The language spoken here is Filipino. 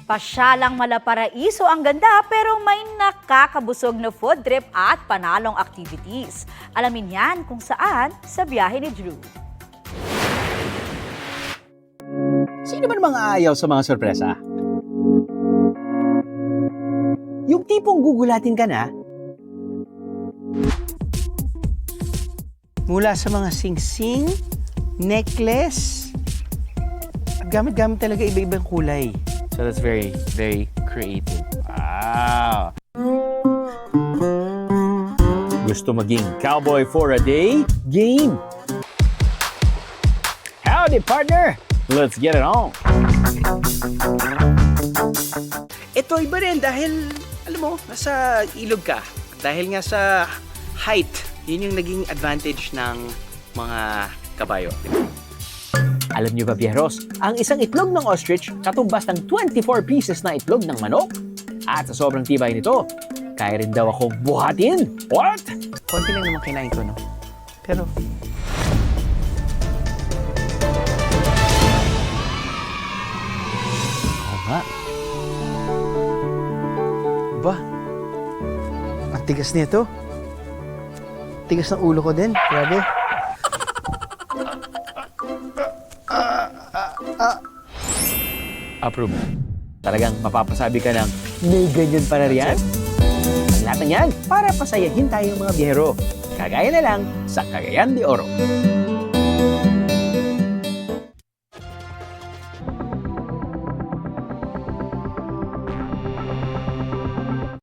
Pasyalang Malaparaiso ang ganda pero may nakakabusog na food trip at panalong activities. Alamin yan kung saan sa biyahe ni Drew. Sino ba namang aayaw sa mga sorpresa? Yung tipong gugulatin ka na, mula sa mga sing-sing, necklace, at gamit-gamit talaga iba-ibang kulay. So that's very, very creative. Wow! Gusto maging cowboy for a day? Game! Howdy, partner! Let's get it on! Ito iba rin dahil, alam mo, nasa ilog ka. Dahil nga sa height, yun yung naging advantage ng mga kabayo. Alam niyo ba, Bieros, ang isang itlog ng ostrich katumbas ng 24 pieces na itlog ng manok? At sa sobrang tibay nito, kaya rin daw akong buhatin. What? Konti lang naman kinain ko, no? Pero... Oo nga. Ba? Ang tigas nito. Tigas ng ulo ko din. Grabe. Approve. Talagang mapapasabi ka ng may ganyan pa na riyan? Ang lahat ng yan para pasayahin tayong mga biyahero. Kagaya na lang sa Cagayan de Oro.